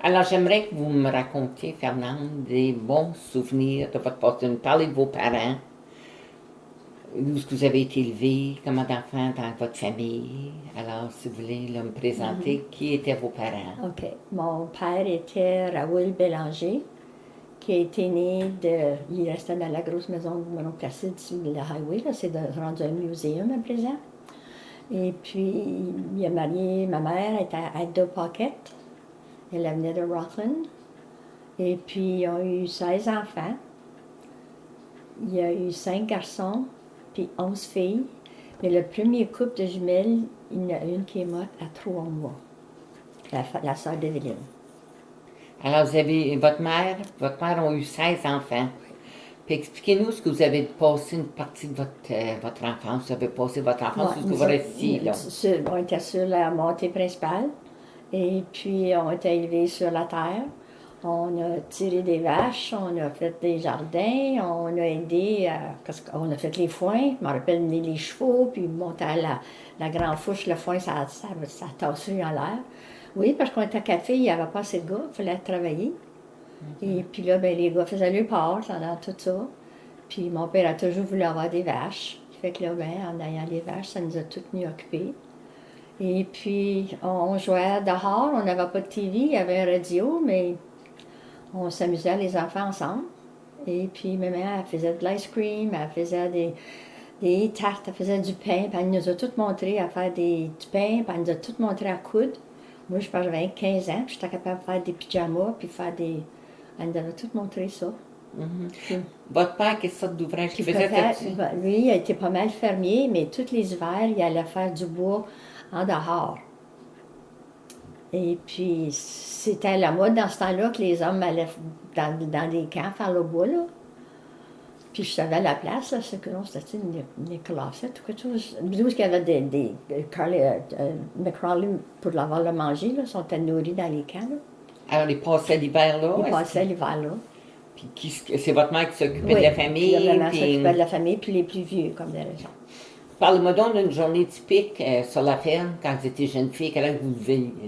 Alors, j'aimerais que vous me racontiez, Fernande, des bons souvenirs de votre passé. Vous me parlez de vos parents, où est-ce que vous avez été élevé, comment d'enfants dans votre famille. Alors, si vous voulez là, me présenter, qui étaient vos parents? OK. Mon père était Raoul Bélanger, qui a été né de. Il restait dans la grosse maison de mon oncle Placide sur le highway, là, rendu un muséum à présent. Et puis, il a marié, ma mère était à Ada Pocket. Elle venait de Rockland. Et puis, ils ont eu 16 enfants. Il y a eu 5 garçons, puis 11 filles. Mais le premier couple de jumelles, il y en a une qui est morte à 3 mois, la sœur d'Evelyne. Alors, vous avez votre mère ont eu 16 enfants. Puis expliquez-nous ce que vous avez passé une partie de votre enfance. Vous avez passé votre enfance jusqu'à vous restiez là. On était sur la montée principale et puis on était élevés sur la terre. On a tiré des vaches, on a fait des jardins, on a aidé, on a fait les foins, je me rappelle mener les chevaux, puis monter à la grande fourche, le foin, ça tassait en l'air. Oui, parce qu'on était 4 filles, il n'y avait pas assez de gars, il fallait travailler. Et puis là, ben, les gars faisaient le part dans tout ça. Puis mon père a toujours voulu avoir des vaches. Fait que là, ben, en ayant les vaches, ça nous a toutes mis occupés. Et puis, on jouait dehors, on n'avait pas de TV, il y avait un radio, mais on s'amusait les enfants ensemble. Et puis, ma mère, elle faisait de l'ice cream, elle faisait des tartes, elle faisait du pain, puis elle nous a toutes montré à faire du pain, puis elle nous a toutes montré à coudre. Moi, je pense que j'avais 15 ans, puis j'étais capable de faire des pyjamas, puis faire des. Elle nous avait toutes montré ça. Votre père, quelle sorte d'ouvrage qu'il faisait? Lui, il a été pas mal fermier, mais tous les hivers, il allait faire du bois en dehors. Et puis, c'était la mode dans ce temps-là que les hommes allaient dans des camps faire le bois, là. Puis je savais la place, là, c'est que non, c'était une classette ou quelque chose. D'où il y avait des McCrawley, pour avoir le manger, là, sont nourris dans les camps, là. Alors, ils passaient l'hiver là? Ils passaient l'hiver là. Puis c'est votre mère qui s'occupait Oui, de la famille? Puis la mère s'occupait de la famille, puis les plus vieux, comme des raisons. Parlez-moi donc d'une journée typique sur la ferme quand vous étiez jeune fille, quelle heure vous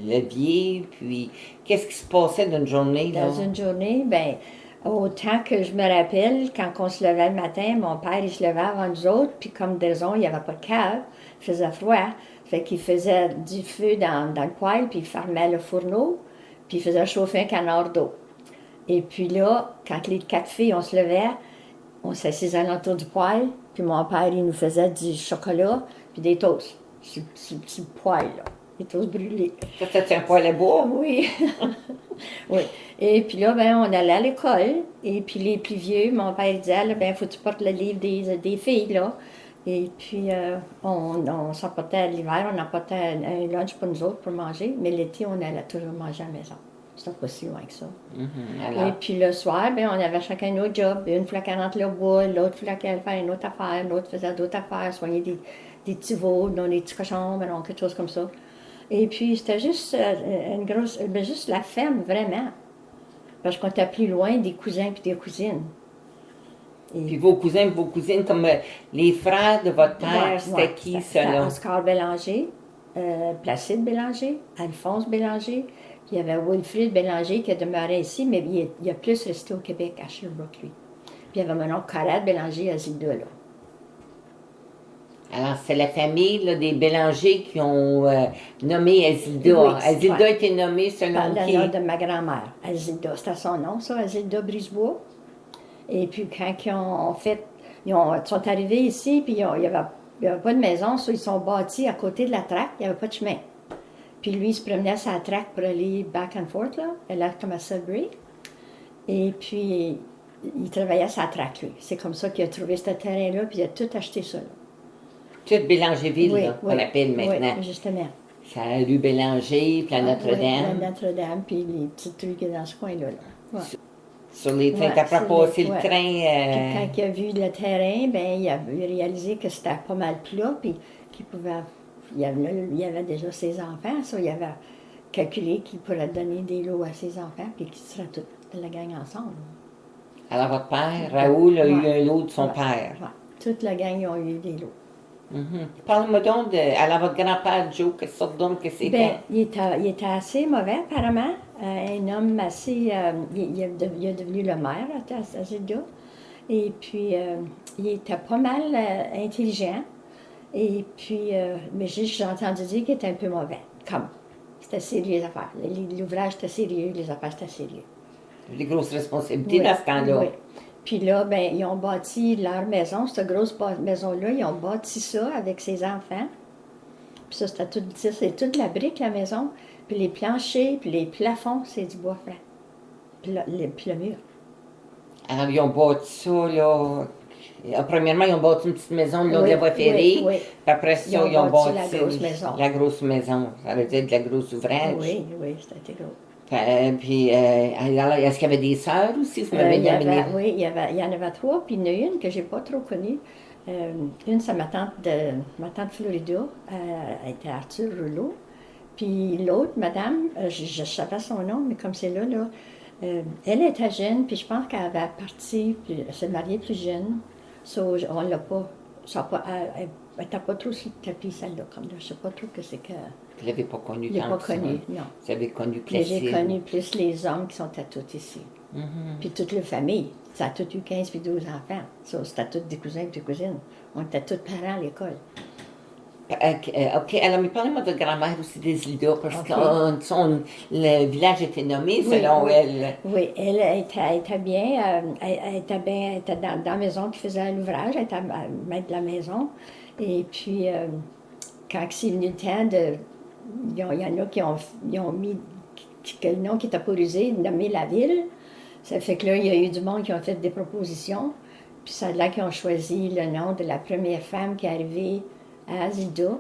leviez, puis qu'est-ce qui se passait d'une journée? Là? Dans une journée, bien, autant que je me rappelle, quand on se levait le matin, mon père, il se levait avant nous autres, puis comme des raisons, il n'y avait pas de cave, il faisait froid, fait qu'il faisait du feu dans le poêle, puis il fermait le fourneau, puis il faisait chauffer un canard d'eau. Et puis là, quand les 4 filles, on se levait, on s'assisait à l'entour du poêle, puis mon père, il nous faisait du chocolat, puis des toasts sur le poêle, là. Des toasts brûlés. Ça, c'était un poêle à bois? Oui. Oui. Et puis là, ben, on allait à l'école, et puis les plus vieux, mon père disait, là, ben, faut que tu portes le livre des filles, là. Et puis, on s'emportait l'hiver, on emportait un lunch pour nous autres pour manger, mais l'été, on allait toujours manger à la maison. C'était pas si loin que ça. Et puis le soir, ben, on avait chacun notre job. Une fois qu'elle rentre le bois, l'autre fois qu'elle fait une autre affaire, l'autre faisait d'autres affaires, soigner des petits veaux, dans des petits cochons, ben, quelque chose comme ça. Et puis c'était juste juste la ferme, vraiment. Parce qu'on était plus loin des cousins et des cousines. Puis vos cousins et vos cousines, comme les frères de votre père, c'était qui, selon? Oscar Bélanger, Placide Bélanger, Alphonse Bélanger. Puis il y avait Wilfrid Bélanger qui a demeuré ici, mais il a plus resté au Québec, à Sherbrooke, lui. Puis il y avait mon oncle Conrad Bélanger à Zilda, là. Alors, c'est la famille là, des Bélanger qui ont nommé Azilda. Oui, Azilda a été nommée selon qui? Le nom de ma grand-mère, Azilda. C'était son nom, ça, Azilda Brisebois. Et puis quand ils sont arrivés ici, puis il n'y avait pas de maison, ils sont bâtis à côté de la traque, il n'y avait pas de chemin. Puis lui, il se promenait sur la traque pour aller back and forth, là, elle a comme à Sudbury. Et puis, il travaillait sur la traque, lui. C'est comme ça qu'il a trouvé ce terrain-là, puis il a tout acheté ça, là. Tout Bélangerville, là, qu'on appelle maintenant. Oui, justement. Ça a rue Bélanger, puis la Notre-Dame. Oui, la Notre-Dame, puis les petits trucs dans ce coin-là. Là. Ouais. Sur les trains, t'as pas passé le train. Puis quand il a vu le terrain, ben il a réalisé que c'était pas mal plat, puis qu'il pouvait. Il y avait déjà ses enfants, ça, il avait calculé qu'il pourrait donner des lots à ses enfants, puis qu'ils seraient toute la gang ensemble. Alors votre père, Raoul, a eu un lot de son père. Oui, toute la gang a eu des lots. Parle-moi donc alors votre grand-père Joe, quelle sorte d'homme que c'était? Ben, il était assez mauvais, apparemment. un homme assez... il est devenu le maire à Zilda. Et puis, il était pas mal intelligent. Et puis, mais j'ai entendu dire qu'il était un peu mauvais. Comme, c'était sérieux les affaires. L'ouvrage était sérieux, les affaires étaient sérieux. Les grosses responsabilités Oui, dans ce temps-là. oui. Puis là, ben, ils ont bâti leur maison, cette grosse maison-là, ils ont bâti ça avec ses enfants. Puis ça, c'est toute la brique, la maison. Puis les planchers, puis les plafonds, c'est du bois franc. Puis le mur. Alors, ils ont bâti ça, là. Premièrement, ils ont bâti une petite maison le long de la voie ferrée. Oui. Puis après ça, Ils ils ont ont bâti bâti la grosse maison. la grosse maison. Ça veut dire de la grosse ouvrage. Oui, c'était gros. Puis, alors, est-ce qu'il y avait des sœurs aussi? Vous m'avez Il y amené. avait, oui, il y en avait trois, puis il y en a une que j'ai pas trop connue. Une, c'est ma tante Florida, elle était Arthur Rouleau. Puis l'autre, madame, je savais son nom, mais comme c'est là, elle était jeune, puis je pense qu'elle avait parti, puis elle s'est mariée plus jeune. On l'a pas, elle n'était pas trop sur le tapis, celle-là, comme là. Je ne sais pas trop que c'est que... Vous ne l'avez pas connue Je l'ai tant pas que ça. connue, non. Vous avez connu Mais Placide. j'ai connu plus les hommes qui sont à toutes ici. Puis toute la famille. Ça a tout eu 15 puis 12 enfants. Ça, c'était tous des cousins et des cousines. On était tous parents à l'école. OK. Alors, mais parlez-moi de votre grand-mère aussi des Ilda, parce OK. que le village était nommé selon elle. Oui, elle était bien. Elle était dans la maison qui faisait l'ouvrage. Elle était maître de la maison. Et puis, quand c'est venu le temps de... Il y en a qui ont mis que le nom qui était pas usé, nommer la ville. Ça fait que là, il y a eu du monde qui ont fait des propositions. Puis c'est là qu'ils ont choisi le nom de la première femme qui est arrivée à Zilda.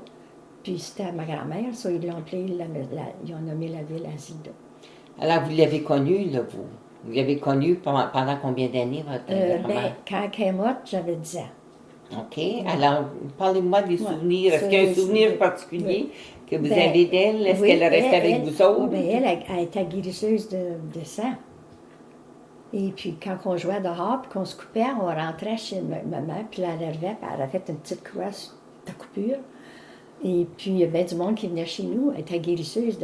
Puis c'était ma grand-mère, ça, ils l'ont appelé, ils ont nommé la ville à Zilda. Alors, vous l'avez connue, là, vous? Vous l'avez connue pendant combien d'années, votre grand-mère? Quand elle est morte, j'avais 10 ans. OK. Alors, parlez-moi des souvenirs. Est-ce qu'il y a un souvenir particulier que vous avez d'elle? Est-ce qu'elle reste avec vous autres? Elle était guérisseuse de sang. Et puis, quand on jouait dehors, puis qu'on se coupait, on rentrait chez maman, puis elle arrivait, puis elle avait fait une petite croix sur ta coupure. Et puis, il y avait du monde qui venait chez nous. Elle était guérisseuse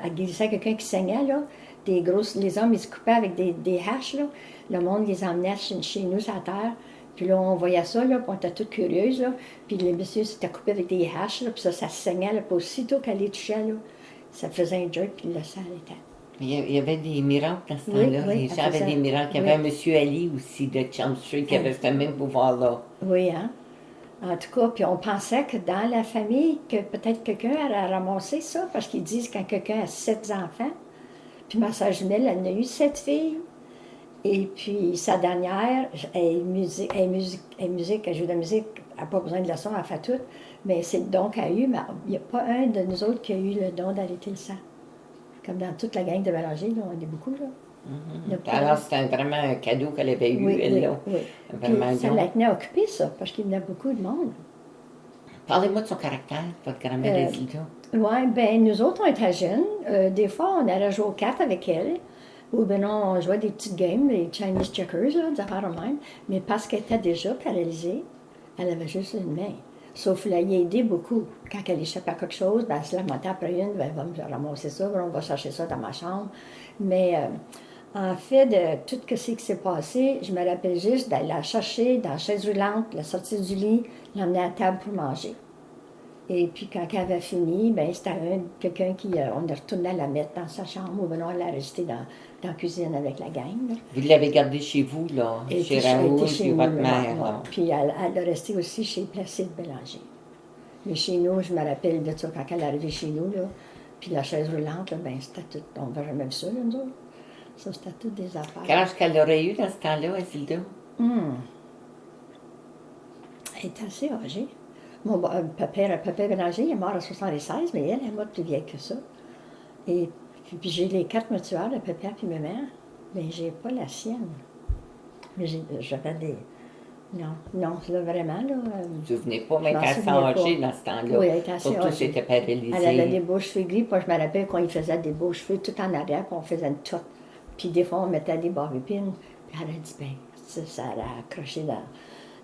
elle guérissait quelqu'un qui saignait, là. Les hommes, ils se coupaient avec des haches, là. Le monde les emmenait chez nous, sur la terre. Puis là, on voyait ça, là, puis on était toutes curieuses, là. Puis les messieurs s'étaient coupés avec des haches, là, puis ça saignait, là. Puis aussitôt qu'elle les touchait, là, ça faisait un jerk, puis le sang était. Il y avait des miracles dans ce temps-là. Oui, Les gens avaient des miracles. Il y avait un monsieur Ali aussi de Chelm Street qui avait ce même pouvoir-là. Oui, hein? En tout cas, puis on pensait que dans la famille, que peut-être quelqu'un allait ramasser ça, parce qu'ils disent quand quelqu'un a 7 enfants, puis ma sœur jumelle, elle en a eu 7 filles. Et puis sa dernière, elle joue de la musique, elle n'a pas besoin de leçon, elle fait tout. Mais c'est le don qu'elle a eu, mais il n'y a pas un de nous autres qui a eu le don d'arrêter le sang. Comme dans toute la gang de Bélanger, là, on est beaucoup, là. Alors, c'était vraiment un cadeau qu'elle avait eu, elle, là. Oui. Vraiment Puis, ça la tenait occupée, ça, parce qu'il y avait beaucoup de monde. Parlez-moi de son caractère, votre grand-mère Isilda. Oui, bien, nous autres, on était jeunes. Des fois, on allait jouer aux cartes avec elle. Ou bien non, on jouait des petites games, des Chinese checkers, là, des affaires de même. Mais parce qu'elle était déjà paralysée, elle avait juste une main. Sauf qu'elle y aidé beaucoup. Quand elle échappait à quelque chose, ben, elle se la montait après une, ben, elle va me ramasser ça, ben, on va chercher ça dans ma chambre. Mais en fait, de tout ce qui s'est passé, je me rappelle juste d'aller la chercher dans la chaise roulante, la sortir du lit, l'emmener à table pour manger. Et puis quand elle avait fini, ben, c'était quelqu'un qui, on est retourné la mettre dans sa chambre, ou ben non, elle l'a restée dans la cuisine avec la gang. Là. Vous l'avez gardée chez vous, là, chez Raoul, puis votre mère. Là. Puis elle est restée aussi chez Placide Bélanger. Mais chez nous, je me rappelle de ça, quand elle est arrivée chez nous, là, puis la chaise roulante, là, ben, c'était tout, on n'avait jamais vu ça, là, nous autres. Ça, c'était toutes des affaires. Quel âge qu'elle aurait eu dans ce temps-là, Isilda? Elle était assez âgée. Mon papa Bélanger est mort à 76, mais elle est morte plus vieille que ça. Et puis j'ai les 4 mortuaires de papa et ma mère, mais j'ai pas la sienne. Mais j'avais des... Non, là, vraiment, là... Vous ne vous souvenez pas, mais quand elle s'est âgée dans ce temps-là, oui, elle était assez surtout âgée. c'était paralysée. Elle avait des beaux cheveux gris, puis je me rappelle quand il faisait des beaux cheveux tout en arrière, puis on faisait une toque. Puis des fois, on mettait des barbipines, puis elle a dit, ben, ça a accroché dans...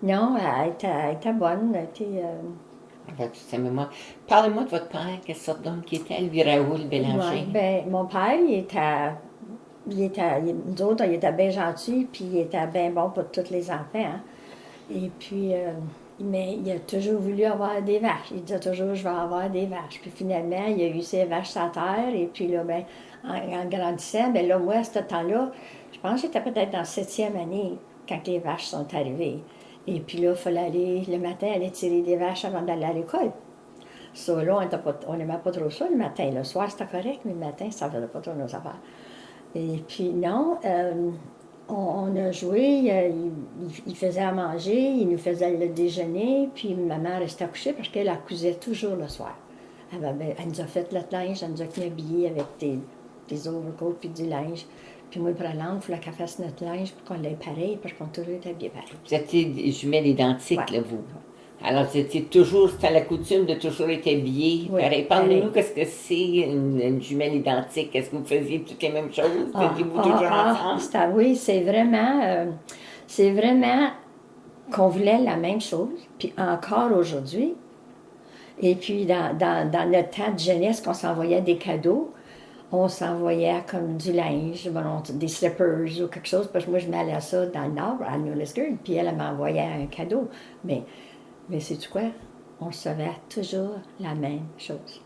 Non, elle était bonne, elle était... Avec sa mémoire. Parlez-moi de votre père, quelle sorte d'homme qui était, lui, Raoul Bélanger. Ouais, ben, mon père, nous autres, il était bien gentil, puis il était bien bon pour tous les enfants. Hein. Et puis, mais il a toujours voulu avoir des vaches. Il disait toujours, je vais avoir des vaches. Puis finalement, il a eu ses vaches sur la terre, et puis là, ben, en grandissant, ben là, moi, à ce temps-là, je pense que j'étais peut-être dans la 7e année quand les vaches sont arrivées. Et puis là, il fallait aller, le matin, aller tirer des vaches avant d'aller à l'école. Ça, là, on n'aimait pas trop ça le matin. Le soir, c'était correct, mais le matin, ça ne faisait pas trop nos affaires. Et puis, non, on a joué, il faisait à manger, il nous faisait le déjeuner, puis ma mère restait couchée parce qu'elle cousait toujours le soir. Elle nous a fait notre linge, elle nous a habillés avec des overcoats puis du linge. Puis moi, pour Hollande, il fallait qu'elle fasse notre linge pour qu'on l'ait pareil, parce qu'on a toujours été habillés pareil. Vous étiez des jumelles identiques, Ouais. là, vous. Alors, c'était la coutume de toujours être habillés. Oui, Pareil. Parlez-nous, pareil. qu'est-ce que c'est une jumelle identique? Est-ce que vous faisiez toutes les mêmes choses? Faisiez-vous toujours ensemble? Oui, c'est vraiment qu'on voulait la même chose, puis encore aujourd'hui. Et puis, dans notre temps de jeunesse, qu'on s'envoyait des cadeaux, on s'envoyait comme du linge, des slippers ou quelque chose, parce que moi, je m'allais à ça dans le Nord, à New Liskeard, puis elle m'envoyait un cadeau. Mais sais-tu quoi? On savait toujours la même chose.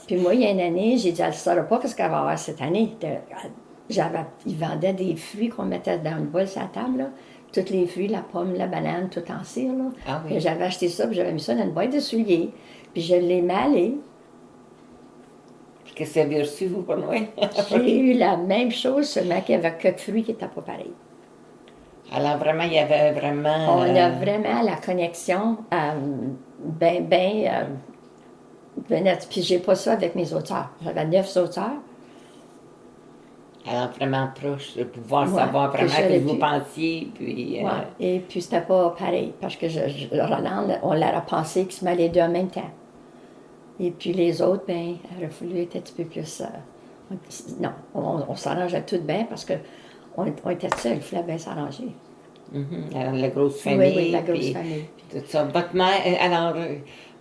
Puis moi, il y a une année, j'ai dit, elle ne saura pas ce qu'elle va avoir cette année. Ils vendaient des fruits qu'on mettait dans une boîte sur la table, là. Tous les fruits, la pomme, la banane, tout en cire, là. Ah oui. Puis j'avais acheté ça, puis j'avais mis ça dans une boîte de souliers. Puis je l'ai mêlé. Qu'est-ce que vous avez reçu, vous, pour Noël? J'ai eu la même chose, seulement qu'il n'y avait que de fruits qui n'étaient pas pareils. Alors, vraiment, il y avait vraiment... On a vraiment la connexion ben nette. Puis j'ai pas ça avec mes auteurs. J'avais 9 auteurs. Alors, vraiment proche, de pouvoir Ouais, savoir que vraiment ce que j'aurais vous pu. pensiez, puis... Ouais. Et puis c'était pas pareil, parce que Roland, on l'aurait pensé qu'ils se mêlaient deux en même temps. Et puis les autres, ben, il aurait fallu être un petit peu plus... non, on s'arrangeait tout bien parce qu'on était seuls, il fallait bien s'arranger. Alors, la grosse famille. Oui, la grosse puis famille. tout ça. Votre mère,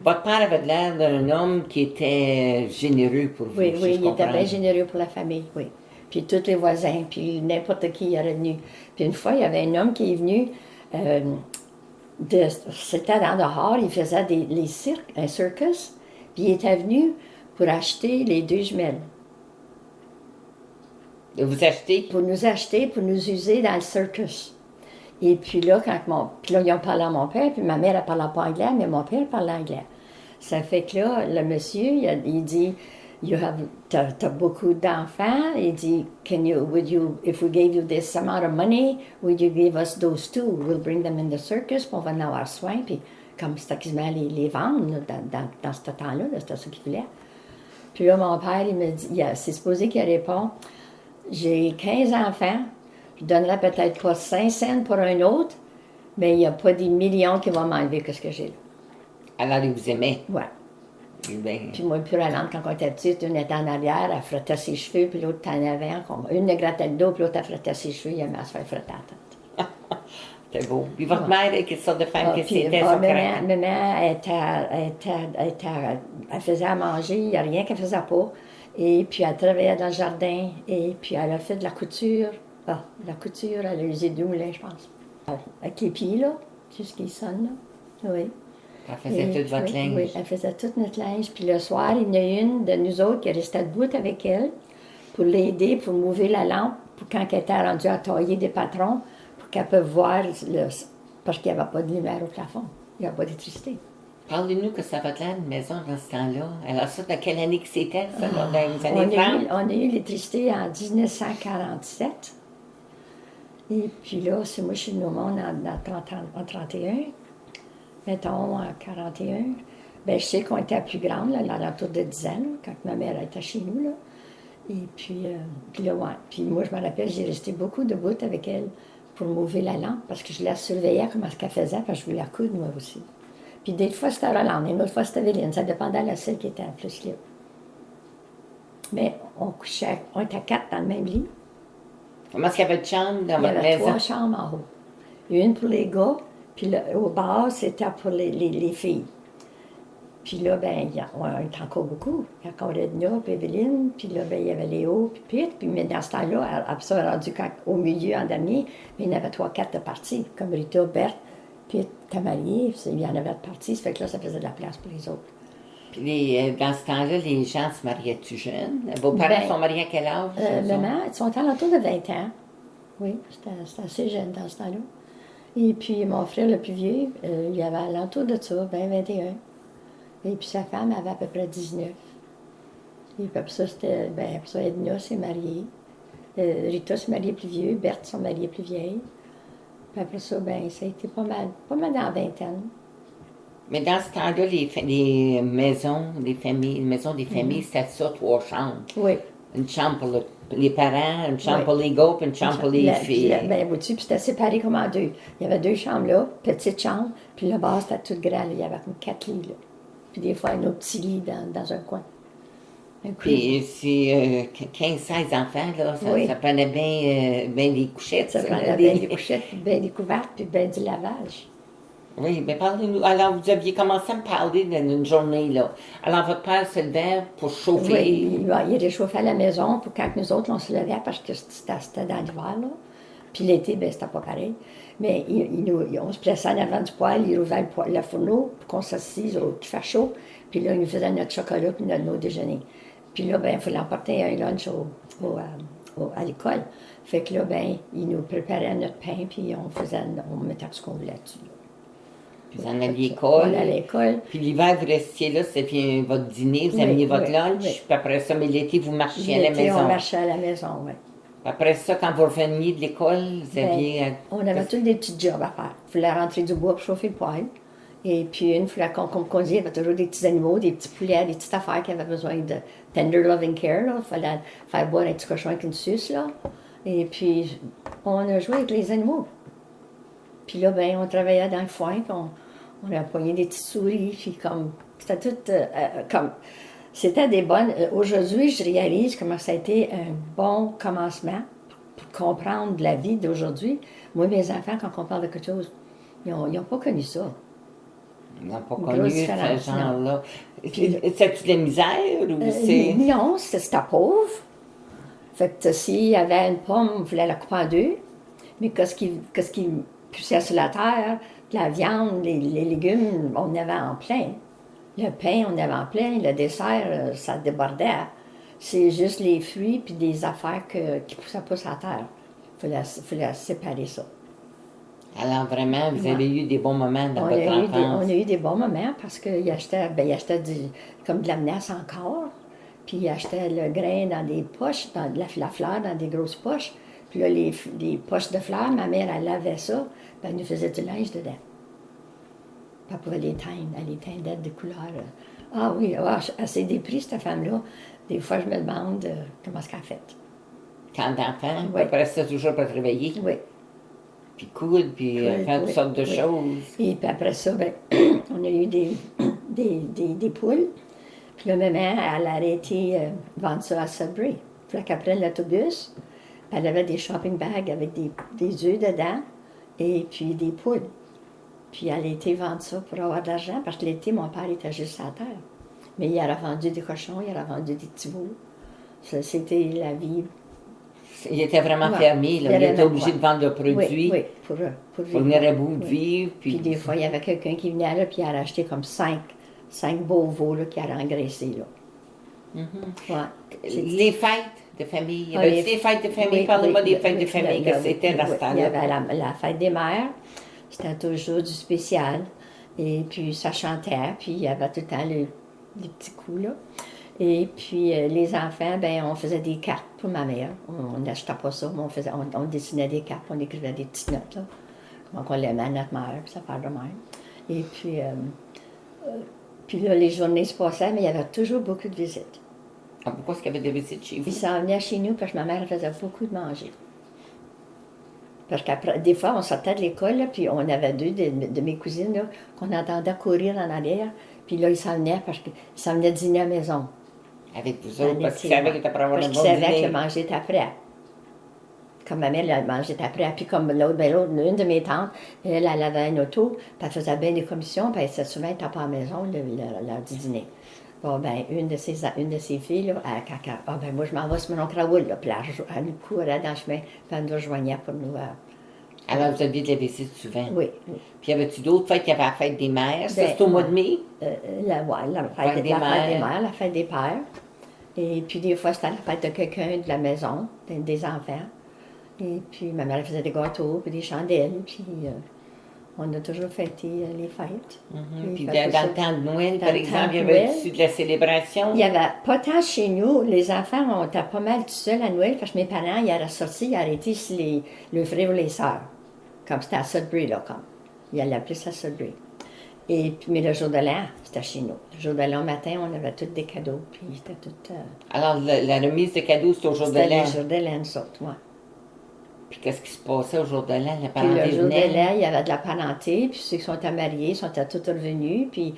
votre père avait l'air d'un homme qui était généreux pour vous, Oui, si oui, je il était comprends. bien généreux pour la famille, oui. Puis tous les voisins, puis n'importe qui y aurait venu. Puis une fois, il y avait un homme qui est venu, c'était dans dehors, il faisait les cirques, un circus, puis il était venu pour acheter les 2 jumelles. De vous acheter? Pour nous acheter, pour nous user dans le circus. Et puis là, puis là, ils ont parlé à mon père, puis ma mère, elle parlait pas anglais, mais mon père parlait anglais. Ça fait que là, le monsieur, il dit, t'as beaucoup d'enfants. Il dit, if we gave you this amount of money, would you give us those two? We'll bring them in the circus, puis on va en avoir soin. Puis comme c'était quasiment les vendre là, dans ce temps-là, c'était ça qu'il voulait. Puis là, mon père, il me dit, c'est supposé qu'il répond, j'ai 15 enfants, je donnerais peut-être pas 5 cents pour un autre, mais il n'y a pas des millions qui vont m'enlever que ce que j'ai là. Alors, il vous aimait. Ouais. Ben, Puis moi, puis Rolande, quand on était petite, une était en arrière, elle frottait ses cheveux, puis l'autre était en avant. Une elle grattait le dos, puis l'autre elle frottait ses cheveux, il aimait se faire frotter la tête. c'était beau. Puis votre mère, quelle sorte de femme que Puis, c'était, son caractère? maman, elle faisait à manger, il n'y a rien qu'elle faisait pas. Et puis elle travaillait dans le jardin, et puis elle a fait de la couture. La couture, elle a usé 2 moulins, je pense. Avec les pieds, là, jusqu'ils sonnent, là. Oui. Elle faisait toute votre linge. Oui, elle faisait tout notre linge. Puis le soir, il y en a une de nous autres qui restait debout avec elle pour l'aider, pour mouver la lampe, pour quand elle était rendue à tailler des patrons, pour qu'elle puisse voir, parce qu'il n'y avait pas de lumière au plafond. Il n'y avait pas d'électricité. Parlez-nous que ça va être là, une maison dans ce temps-là. Alors ça, dans quelle année que c'était, ça, dans les années 30? On a eu l'électricité en 1947. Et puis là, moi, je suis venue au monde en 31. Mettons, en 41. Bien, je sais qu'on était plus grande, là, à l'entour de 10 ans, là, quand ma mère était chez nous, là. Et puis là, ouais. Puis moi, je me rappelle, j'ai resté beaucoup debout avec elle pour m'ouvrir la lampe, parce que je la surveillais comment ce qu'elle faisait, parce que je voulais la coudre, moi aussi. Puis des fois, c'était Rolande, une autre fois, c'était Véline. Ça dépendait de celle qui était plus libre. Mais on était 4 dans le même lit. Comment est-ce qu'il y avait de chambres dans Il y votre avait maison? 3 chambres en haut. Une pour les gars, Puis là, au bar, c'était pour les filles. Puis là, ben, on était encore beaucoup. Il y a encore Edna, puis Evelyne, puis là, ben, il y avait Léo, puis Pete. Puis mais dans ce temps-là, après ça, rendu au milieu, en dernier, il y en avait 3, 4 de parties, comme Rita, Berthe, Pete, Camarier, il y en avait de parties. Ça fait que là, ça faisait de la place pour les autres. Puis dans ce temps-là, les gens se mariaient-tu jeunes? Vos parents sont mariés à quel âge? Maman, ils sont alentours de 20 ans. Oui, c'était assez jeune dans ce temps-là. Et puis, mon frère le plus vieux, il avait alentour de ça, 21. Et puis, sa femme avait à peu près 19. Et puis, après ça, après ça, Edna s'est mariée. Rita s'est mariée plus vieux, Berthe s'est mariée plus vieille. Puis après ça, ça a été pas mal dans la vingtaine. Mais dans ce temps-là, les maisons des familles, c'était ça, 3 chambres. Oui. Une chambre pour les parents, une chambre pour les gars, puis une chambre pour les filles. Puis c'était séparé comme en 2. Il y avait 2 chambres là, petite chambre, puis le bas, c'était tout grand. Là. Il y avait comme 4 lits. Là. Puis des fois, un autre petit lit dans un coin. Puis si 15-16 enfants, là, ça prenait bien des couchettes. Ça prenait bien des couchettes, puis bien des couvertes, puis bien du lavage. Oui, mais parlez-nous. Alors, vous aviez commencé à me parler d'une journée, là. Alors, votre père se levait pour chauffer. Oui, il réchauffait à la maison pour quand nous autres, on se levait parce que c'était dans l'hiver, là. Puis l'été, c'était pas pareil. Mais on se plaçait en avant du poêle, il ouvrait le fourneau pour qu'on s'assise, qu'il fasse chaud. Puis là, il nous faisait notre chocolat puis notre déjeuner. Puis là, il fallait emporter un lunch à l'école. Fait que là, il nous préparait notre pain, puis on mettait ce qu'on voulait dessus. Vous en alliez à l'école. On allait à l'école. Puis l'hiver, vous restiez là, c'était votre dîner, vous ameniez votre lunch. Puis après ça, mais l'été, vous marchiez à la maison. On marchait à la maison, oui. Après ça, quand vous reveniez de l'école, vous aviez... On avait tous des petits jobs à faire. Il fallait rentrer du bois pour chauffer le poêle. Et puis, il fallait qu'on conduisait, il y avait toujours des petits animaux, des petits poulets, des petites affaires qui avaient besoin de tender loving care. Là. Il fallait faire boire un petit cochon avec une suce. Là. Et puis, on a joué avec les animaux. Puis là, on travaillait dans le foin, puis on a poigné des petites souris, puis comme... C'était tout comme... C'était des bonnes... Aujourd'hui, je réalise comment ça a été un bon commencement pour comprendre la vie d'aujourd'hui. Moi, mes enfants, quand on parle de quelque chose, ils n'ont pas connu ça. Ils n'ont pas connu ce genre-là. C'est-tu de la misère ou c'est... Non, c'était pauvre. Fait que s'il y avait une pomme, on voulait la couper en 2. Mais qu'est-ce qui poussait sur la terre, la viande, les légumes, on avait en plein. Le pain, on avait en plein. Le dessert, ça débordait. C'est juste les fruits puis des affaires qui ne poussaient pas sur la terre. Il fallait séparer ça. Alors vraiment, vous avez eu des bons moments dans votre enfance. On a eu des bons moments parce qu'il achetait, comme de la menace encore. Puis il achetait le grain dans des poches, la fleur dans des grosses poches. Puis là, les poches de fleurs, ma mère, elle lavait ça, puis elle nous faisait du linge dedans. Puis elle pouvait les teindre, elle les teindait de couleurs. Ah oui, elle s'est dépris, cette femme-là. Des fois, je me demande comment est-ce qu'elle a fait. Quand d'enfant, après ça, toujours pour travailler. Oui. Puis coudre, puis faire toutes sortes de choses. Et puis après ça, on a eu des poules. Puis là, maman, elle a arrêté vendre ça à Sudbury. Fait qu'elle prenne l'autobus, puis elle avait des shopping bags avec des œufs dedans et puis des poules. Puis elle a été vendre ça pour avoir de l'argent, parce que l'été, mon père était juste à terre. Mais il aurait vendu des cochons, il aurait vendu des petits veaux. Ça, c'était la vie. Il était vraiment fermé, là. Il était obligé de vendre le produit. Oui, pour venir à bout de vivre. Puis des fois, il y avait quelqu'un qui venait là, puis il a acheté comme 5 beaux veaux là, qui a engraissé là. Les fêtes de famille. Il y avait des fêtes de famille. Parlez-moi des fêtes de famille, que c'était dans ce temps-là. Il y avait la fête des mères. C'était toujours du spécial. Et puis, ça chantait. Puis, il y avait tout le temps les petits coups, là. Et puis, les enfants, on faisait des cartes pour ma mère. On n'achetait pas ça, mais on dessinait des cartes, on écrivait des petites notes, là. Donc, on l'aimait à notre mère, puis ça part de même. Et puis là, les journées se passaient, mais il y avait toujours beaucoup de visites. Ah, pourquoi est-ce qu'il y avait des visites chez vous? Ils s'en venaient chez nous parce que ma mère faisait beaucoup de manger. Parce qu'après, des fois, on sortait de l'école, là, puis on avait 2 de mes cousines là, qu'on entendait courir en arrière. Puis là, ils s'en venaient parce qu'ils s'en venaient dîner à la maison. Avec vous autres, parce qu'ils savaient que tu après avoir parce qu'ils savaient que le manger était après. Comme ma mère, elle mangeait après. Puis comme l'autre, une de mes tantes, elle avait une auto, puis elle faisait bien des commissions, puis elle était souvent, elle était pas à la maison, l'heure du dîner. Bon, ben, une de ses filles, là, moi, je m'en vais sur mon oncle Raoul, là, puis elle nous courait dans le chemin, puis elle nous rejoignait pour nous... Alors, vous aviez de la visite souvent? Oui, oui. Puis, y avait-tu d'autres fêtes? Il y avait la fête des mères, ça, Ben, c'est au mois de mai? La fête des mères, la fête des pères. Et puis, des fois, c'était la fête de quelqu'un de la maison, des enfants. Et puis, ma mère faisait des gâteaux, puis des chandelles, puis on a toujours fêté les fêtes. Puis, dans le temps de Noël, par exemple, il y avait de la célébration? Il n'y avait pas tant chez nous. Les enfants, on était pas mal tout seuls à Noël, parce que mes parents, ils allaient sortir, ils arrêtaient ici le frère ou les sœurs. Comme c'était à Sudbury, là, comme. Ils allaient plus à Sudbury. Et puis, mais le jour de l'an, c'était chez nous. Le jour de l'an, au matin, on avait tous des cadeaux, puis c'était tout... Alors, la remise de cadeaux, c'était au jour de l'an? C'était le jour de l'an, nous autres, oui. Puis qu'est-ce qui se passait au jour de l'an? La parenté venait? Le jour de l'an, il y avait de la parenté, puis ceux qui sont mariés sont tous revenus, puis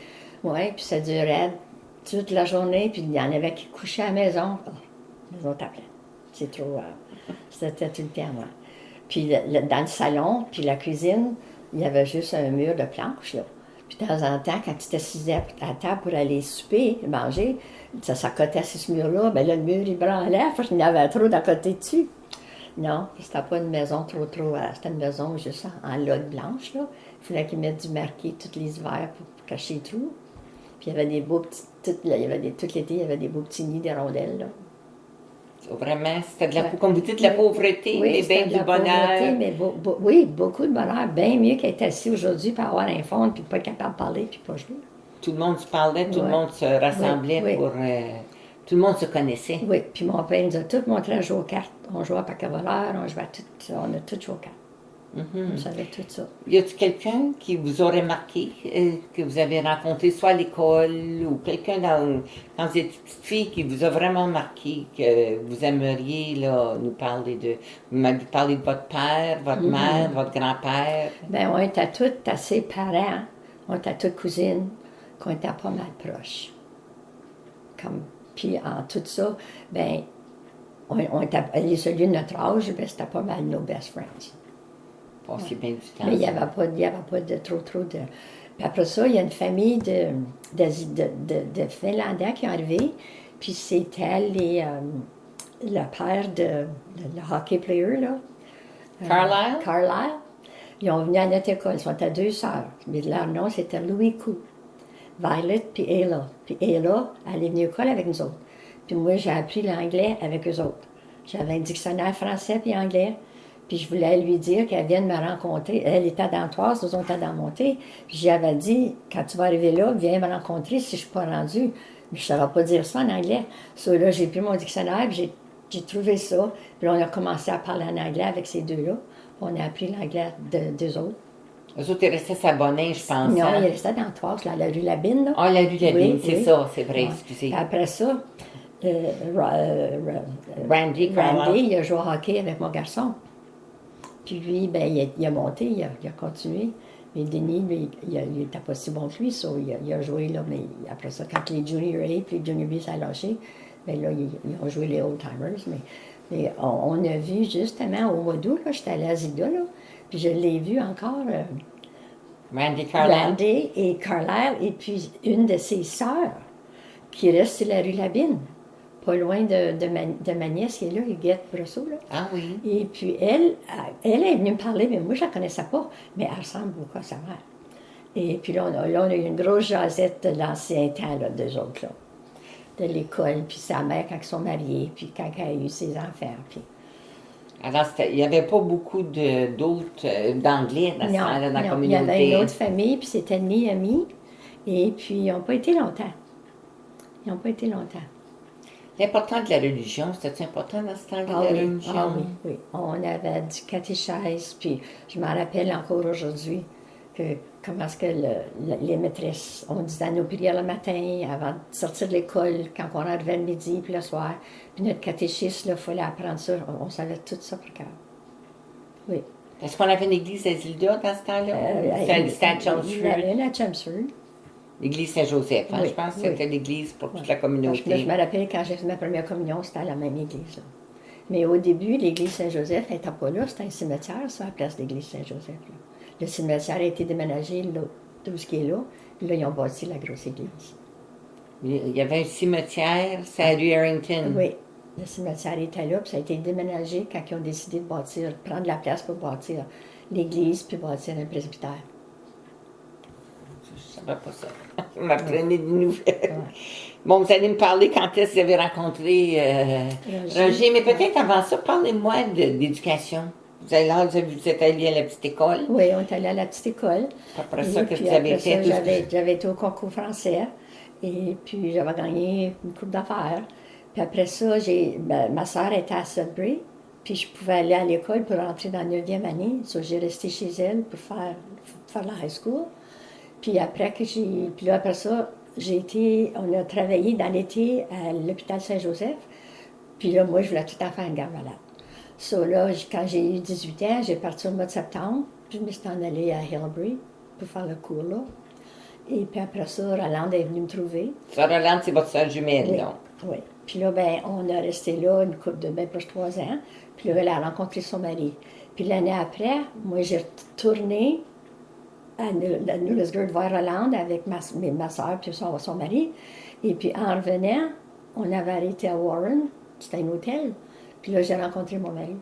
ça durait toute la journée, puis il y en avait qui couchaient à la maison. Oh, la maison était pleine. C'est trop... c'était tout le temps, moi. Puis dans le salon, puis la cuisine, il y avait juste un mur de planches, là. Puis de temps en temps, quand tu t'assisais à table pour aller souper, manger, ça s'accotait sur ce mur-là, bien là, le mur, il branlait, parce qu'il y en avait trop d'à côté dessus. Non, c'était pas une maison trop... c'était une maison juste en lode blanche, là. Il fallait qu'ils mettent du marqué tous les hivers pour cacher les trous. Puis il y avait des beaux petits... tout l'été, il y avait des beaux petits nids d'hirondelles, là. Vraiment, c'était de la, comme vous dites, de la pauvreté, oui, mais bien du bonheur. Mais oui, beaucoup de bonheur. Bien mieux qu'être assis aujourd'hui pour avoir un fond, puis pas être capable de parler, puis pas jouer. Tout le monde se parlait, tout le monde se rassemblait pour... tout le monde se connaissait. Oui, puis mon père nous a tous montré à jouer aux cartes. On jouait à Pacavoleur, on a tout joué aux cartes. On savait tout ça. Y a-t-il quelqu'un qui vous aurait marqué, que vous avez rencontré, soit à l'école, ou quelqu'un quand vous étiez petite fille qui vous a vraiment marqué, que vous aimeriez là, nous parler de... Vous m'avez parlé de votre père, votre mère, votre grand-père. Bien, on était toutes assez parents, on était toutes cousines, qu'on était pas mal proches. Puis en tout ça, bien, celui de notre âge, bien, c'était pas mal nos best friends. Passer bien du temps. Mais il n'y avait pas de trop de... Puis après ça, il y a une famille de Finlandais qui est arrivé, puis c'était le père de le hockey player, là. Carlisle? Carlisle. Ils ont venu à notre école, ils sont à 2 sœurs. Mais leur nom, c'était Louis Cou. Violet puis Ayla. Puis Ayla, elle est venue à l'école avec nous autres. Puis moi, j'ai appris l'anglais avec eux autres. J'avais un dictionnaire français puis anglais. Puis je voulais lui dire qu'elle vienne me rencontrer. Elle était à Dantoise, nous autres à Danmonté. Puis j'avais dit, quand tu vas arriver là, viens me rencontrer si je ne suis pas rendue. Mais je ne savais pas dire ça en anglais. Là, j'ai pris mon dictionnaire, puis j'ai trouvé ça. Puis là, on a commencé à parler en anglais avec ces deux-là. On a appris l'anglais d'eux autres. Eux autres, ils restaient à Sabonin, je pense. Non, ils restaient dans Dantoise, là, la rue Labine. Là. Ah, la rue Labine, c'est ça, c'est vrai, excusez. Puis après ça, Randy, il a joué au hockey avec mon garçon. Puis lui, ben, il a monté, il a continué. Mais Denis, lui, il n'était pas si bon que lui, ça. Il a joué, là, mais après ça, quand les Junior A et les Junior B s'est lâché, bien là, ils ont joué les Old-Timers. Mais on a vu justement au mois d'août, j'étais à l'Azida, là, puis je l'ai vu encore. Randy Carlisle. Randy et Carlisle, et puis une de ses sœurs, qui reste sur la rue Labine, pas loin de ma nièce qui est là, Huguette Brosseau. Là. Ah oui. Et puis elle est venue me parler, mais moi je ne la connaissais pas, mais elle ressemble beaucoup à sa mère. Et puis là, on a eu une grosse jasette de l'ancien temps, là, d'eux autres, là, de l'école, puis sa mère quand ils sont mariés, puis quand elle a eu ses enfants. Puis... Alors, il n'y avait pas beaucoup d'autres d'anglais dans la communauté. Il y avait une autre famille, puis c'était Niami, et puis ils n'ont pas été longtemps. L'important de la religion, c'était important dans ce temps-là, la religion? Ah oui. On avait du catéchèse, puis je m'en rappelle encore aujourd'hui que comment est-ce que les maîtresses, on disait nos prières le matin, avant de sortir de l'école, quand on arrivait le midi, puis le soir. Puis notre catéchisme, il fallait apprendre ça. On savait tout ça par cœur. Oui. Est-ce qu'on avait une église à Zilda dans ce temps-là? C'était à Chelmsford? Il y avait une à Chelmsford. L'église Saint-Joseph, je pense que c'était l'église pour toute la communauté. Je me rappelle quand j'ai fait ma première communion, c'était à la même église. Là. Mais au début, l'église Saint-Joseph n'était pas là. C'était un cimetière, ça, à la place de l'église Saint-Joseph. Là. Le cimetière a été déménagé là, d'où ce qui est là. Puis là, ils ont bâti la grosse église. Il y avait un cimetière, c'est à rue Harrington. Oui, le cimetière était là, puis ça a été déménagé quand ils ont décidé de bâtir, prendre la place pour bâtir l'église, puis bâtir un presbytère. Je ne savais pas ça. Vous m'apprenez des nouvelles. Ouais. Bon, vous allez me parler quand est-ce que vous avez rencontré Roger, mais peut-être avant ça, parlez-moi d'éducation. Vous êtes allé à la petite école. Oui, on est allé à la petite école. Après ça, Et qu'est-ce puis que vous avez après ça, fait? j'avais été au concours français. Et puis j'avais gagné une coupe d'affaires. Puis après ça, ma soeur était à Sudbury. Puis je pouvais aller à l'école pour rentrer dans la 9e année. So, j'ai resté chez elle pour faire la high school. Puis après puis là, après ça, on a travaillé dans l'été à l'hôpital Saint-Joseph. Puis là, moi, je voulais tout à fait une garde malade. So là, quand j'ai eu 18 ans, j'ai parti au mois de septembre. Puis je me suis en allée à Hillbury pour faire le cours là. Et puis après ça, Rolande est venue me trouver. Ça, Rolande, c'est votre soeur jumelle, Oui, donc. oui. Puis là, ben, on a resté là une couple de bien proche 3 ans. Puis là, elle a rencontré son mari. Puis l'année après, moi, j'ai retourné à Nullesgard vers Rolande avec ma soeur puis son mari. Et puis en revenant, on avait arrêté à Warren. C'était un hôtel. Puis là, j'ai rencontré mon mari.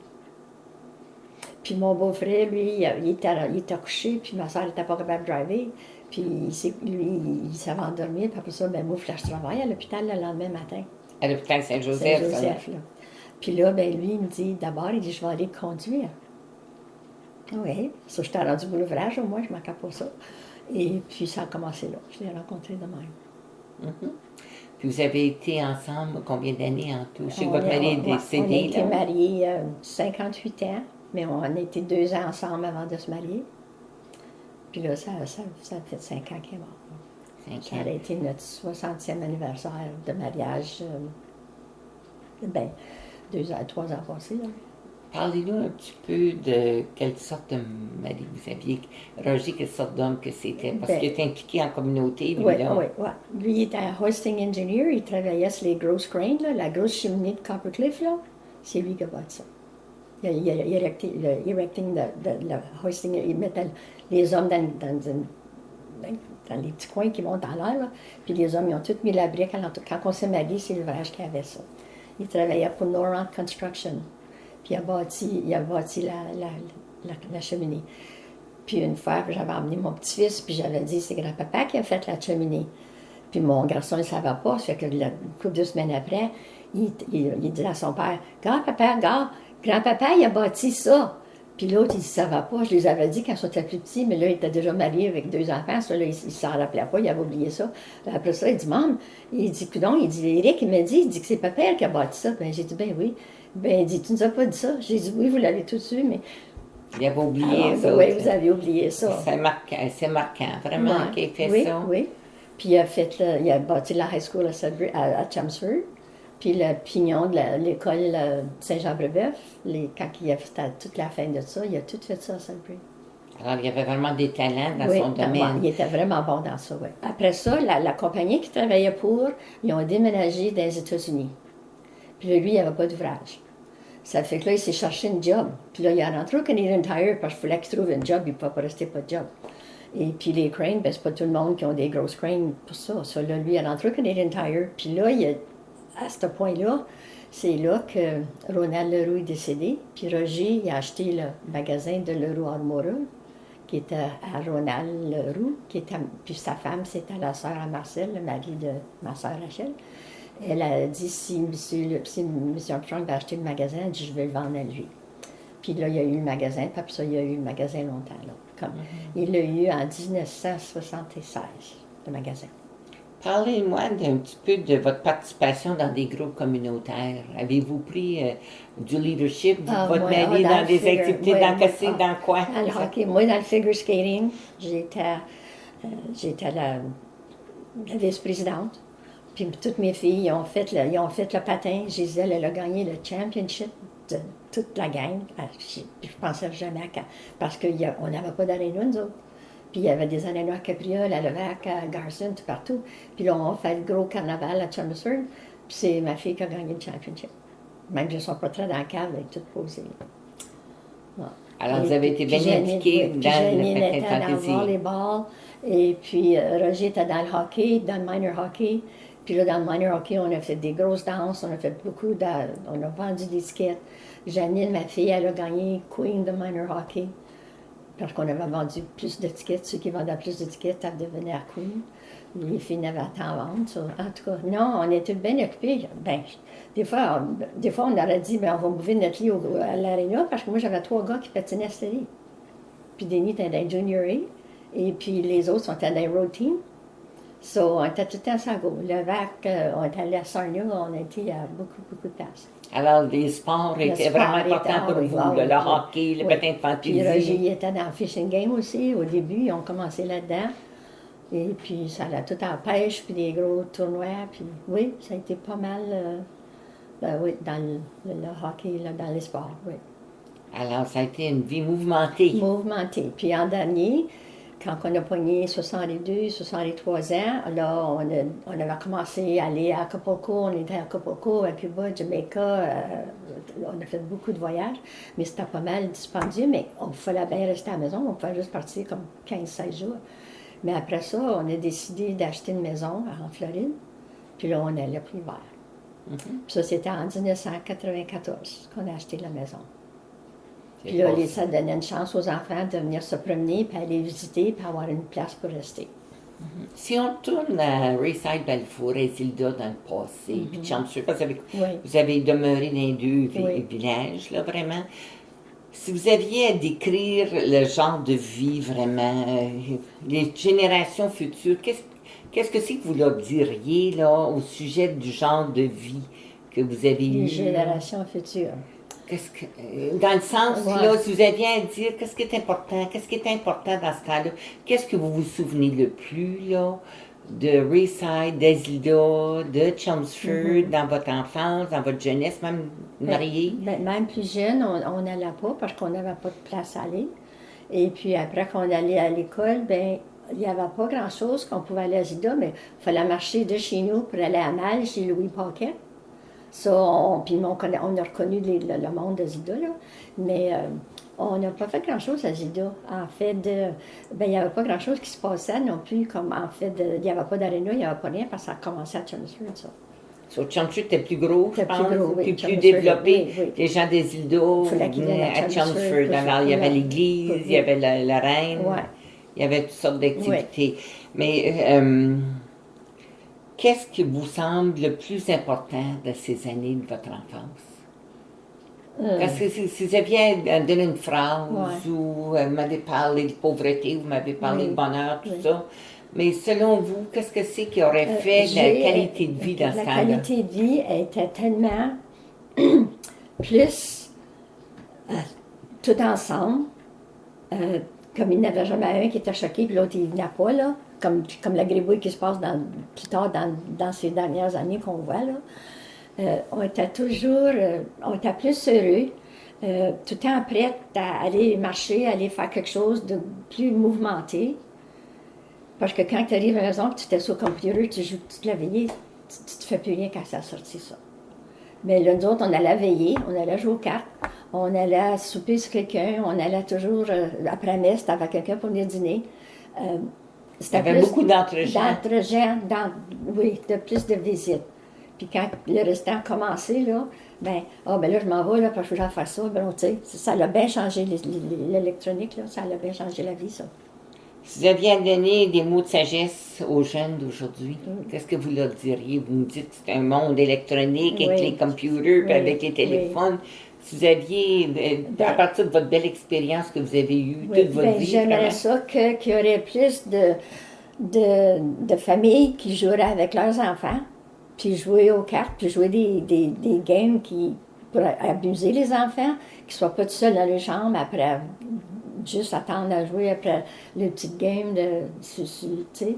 Puis mon beau-frère, lui, il était couché, puis ma soeur n'était pas capable de driver. Puis lui, il s'avait endormi, puis après ça, ben moi, je travaille à l'hôpital le lendemain matin. À l'hôpital Saint-Joseph. Saint-Joseph, là. Puis là, ben lui, il me dit, d'abord, il dit, je vais aller conduire. Oui, ça, j'étais rendu pour l'ouvrage, au moins, je ne manquais pas ça. Et puis, ça a commencé là. Je l'ai rencontré de même. Mm-hmm. Puis vous avez été ensemble combien d'années en tout? Je sais que votre mari est décédé. On a été mariés 58 ans, mais on a été 2 ans ensemble avant de se marier. Puis là, ça fait 5 ans qu'il est mort. Ça a été notre 60e anniversaire de mariage. Ben, 3 ans passés. Là. Parlez-nous un petit peu de quelle sorte de mari vous aviez. Roger, quelle sorte d'homme que c'était? Parce qu'il était impliqué en communauté, lui, là. Oui. Lui, il était un hoisting engineer. Il travaillait sur les grosses cranes, là, la grosse cheminée de Coppercliff, là. C'est lui qui a bâti ça. Il a erecting le hoisting. Il mettait les hommes dans les petits coins qui montent en l'air, là. Puis les hommes, ils ont tous mis la brique. Quand on s'est mariés, c'est l'ouvrage qui avait ça. Il travaillait pour Norant Construction. Puis il a bâti la cheminée. Puis une fois, j'avais emmené mon petit-fils, puis j'avais dit, c'est grand-papa qui a fait la cheminée. Puis mon garçon, il ne savait pas. Ça fait que une couple de semaines après, il dit à son père, grand-papa, il a bâti ça. Puis l'autre, il ne savait pas. Je les avais dit quand ils étaient plus petits, mais là, il était déjà marié avec 2 enfants. Ça, là, il ne s'en rappelait pas, il avait oublié ça. Après ça, il dit, Maman, il dit, coudonc, il dit, Éric, il m'a dit que c'est papa qui a bâti ça. Ben, j'ai dit, ben oui. Ben, il dit, tu nous as pas dit ça. J'ai dit, oui, vous l'avez tout de suite, mais. Il avait oublié ça. Oui, vous avez oublié ça. C'est marquant, vraiment, qu'il ait fait ça. Oui. Puis il a bâti la high school à Chelmsford. Puis le pignon de l'école Saint-Jean-Brebeuf, quand il a fait toute la fin de ça, il a tout fait ça à Sudbury. Alors, il y avait vraiment des talents dans son domaine. Il était vraiment bon dans ça, oui. Après ça, la compagnie qu'il travaillait pour, ils ont déménagé dans les États-Unis. Puis là, lui, il n'avait pas d'ouvrage. Ça fait que là, il s'est cherché une job. Puis là, il est rentré au Canadian Tire parce qu'il fallait qu'il trouve une job, il ne pouvait pas rester pas de job. Et puis les cranes, ben, c'est pas tout le monde qui a des grosses cranes pour ça. Ça, là, lui, il est rentré au Canadian Tire. Puis là, à ce point-là, c'est là que Ronald Leroux est décédé. Puis Roger, il a acheté le magasin de Leroux Armora, qui était à Ronald Leroux, puis sa femme, c'était la sœur à Marcel, le mari de ma sœur Rachel. Elle a dit, si M. Armstrong va acheter le magasin, elle dit, je vais le vendre à lui. Puis là, il y a eu le magasin, puis après ça, il y a eu le magasin longtemps. Là, il l'a eu en 1976, le magasin. Parlez-moi un petit peu de votre participation dans des groupes communautaires. Avez-vous pris du leadership, votre mari, dans des activités, dans quoi? Alors, moi, dans le figure skating, j'étais la vice-présidente. Puis toutes mes filles, ils ont fait le patin. Gisèle, elle a gagné le championship de toute la gang. Je ne pensais jamais à quand. Parce qu'on n'avait pas d'aréna, nous autres. Puis il y avait des arénas à Capriole, à Levac, à Garson, tout partout. Puis là, on fait le gros carnaval à Chelmsford. Puis c'est ma fille qui a gagné le championship. Même si je ne suis pas très dans le cave avec tout posé. Ouais. Alors, vous avez été bien impliqués dans le Janine patin était dans le fantasy. volleyball. Et puis, Roger était dans le hockey, dans le minor hockey. Puis là, dans le minor hockey, on a fait des grosses danses, on a fait beaucoup on a vendu des tickets. Janine, ma fille, elle a gagné Queen de minor hockey. Parce qu'on avait vendu plus de tickets. Ceux qui vendaient plus de tickets, elles devenaient Queen. Les filles n'avaient pas à vendre. Ça. En tout cas, non, on était bien occupés. Ben, des fois, on aurait dit, ben, on va mouver notre lit à l'aréna, parce que moi, j'avais 3 gars qui patinaient à cette série. Puis Denis était dans Junior A, et puis les autres sont dans les road team. So, on était tout le temps à Sago. Le VAC, on est allé à Sarnia, on a été à beaucoup, beaucoup de places. Alors, les sports étaient vraiment importants pour vous, le hockey, le patin de fantasy. Puis Roger il était dans le fishing game aussi. Au début, ils ont commencé là-dedans. Et puis, ça allait tout en pêche, puis des gros tournois. Puis, oui, ça a été pas mal, oui, dans le hockey, là, dans les sports, oui. Alors, ça a été une vie mouvementée. Mouvementée. Puis, en dernier, quand on a pogné 62, 63 ans, là, on avait commencé à aller à Acapulco. On était à Acapulco, à Cuba, Jamaica. On a fait beaucoup de voyages, mais c'était pas mal dispendieux. Mais on fallait bien rester à la maison. On pouvait juste partir comme 15-16 jours. Mais après ça, on a décidé d'acheter une maison en Floride. Puis là, on allait pour l'hiver. Puis ça, c'était en 1994 qu'on a acheté la maison. Puis là, ça donnait une chance aux enfants de venir se promener, puis aller visiter, puis avoir une place pour rester. Si on tourne à Rayside, Balfour, à Isilda dans le passé, puis Chelmsford, parce que vous avez demeuré dans les deux villages, là, vraiment. Si vous aviez à décrire le genre de vie, vraiment, les générations futures, qu'est-ce que c'est que vous leur diriez, là, au sujet du genre de vie que vous avez eu? Les générations futures. Dans le sens, là, si vous aviez à dire, qu'est-ce qui est important dans ce temps-là, qu'est-ce que vous vous souvenez le plus, là, de Rayside, d'Isilda, de Chelmsford, dans votre enfance, dans votre jeunesse, même mariée? Même plus jeune, on n'allait pas parce qu'on n'avait pas de place à aller. Et puis après qu'on allait à l'école, ben il n'y avait pas grand-chose qu'on pouvait aller à Isilda, mais il fallait marcher de chez nous pour aller à Mal, chez Louis Paquet. Ça, puis on a reconnu le monde de Zida, là, mais on n'a pas fait grand-chose à Zida. En fait, il n'y avait pas grand-chose qui se passait non plus, comme en fait, il n'y avait pas d'aréna, il n'y avait pas rien, parce que ça a commencé à Chelmsford, ça. Sur Chelmsford, c'était plus gros, je pense, plus gros, oui, plus développé. Oui. Les gens des îles d'eau venaient à Chelmsford. Alors, il y avait l'église, il y avait la reine, il y avait toutes sortes d'activités. Mais qu'est-ce qui vous semble le plus important de ces années de votre enfance? Parce que si vous aviez à donner une phrase, ou vous m'avez parlé de pauvreté, vous m'avez parlé de bonheur, tout ça, mais selon vous, qu'est-ce que c'est qui aurait fait la qualité de vie dans ce temps-là? La qualité de vie était tellement plus tout ensemble, comme il n'y en avait jamais un qui était choqué, puis l'autre, il venait pas, là. Comme la gribouille qui se passe plus tard dans ces dernières années qu'on voit, là. On était toujours, on était plus heureux, tout le temps prêts à aller marcher, à aller faire quelque chose de plus mouvementé. Parce que quand tu arrives à la maison, tu t'es sur le computer, tu joues toute la veillée, tu te fais plus rien quand ça a sorti ça. Mais là, nous autres, on allait veiller, on allait jouer aux cartes, on allait souper sur quelqu'un, on allait toujours, après messe, avec quelqu'un pour venir dîner. Il y avait beaucoup d'entre-gens. Oui, de plus de visites. Puis quand le restant a commencé, là, ben là, je m'en vais, là, parce que je vais faire ça. Ben, tu sais, ça a bien changé l'électronique, là, ça a bien changé la vie, ça. Si vous aviez à donner des mots de sagesse aux jeunes d'aujourd'hui, qu'est-ce que vous leur diriez? Vous me dites que c'est un monde électronique avec les computers, puis avec les téléphones. Si vous aviez, à partir de votre belle expérience que vous avez eue toute votre vie, j'aimerais ça qu'il y aurait plus de familles qui joueraient avec leurs enfants, puis jouer aux cartes, puis jouer des games pour amuser les enfants, qu'ils ne soient pas tout seuls dans leur chambre après juste attendre à jouer après le petit game tu sais.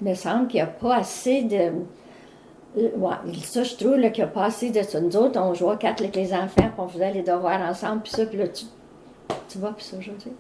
Il me semble qu'il n'y a pas assez de... ça, je trouve qu'il n'y a pas assez de ça. Nous autres, on jouait aux cartes avec les enfants, puis on faisait les devoirs ensemble, puis ça, puis là, tu vas, puis ça, aujourd'hui.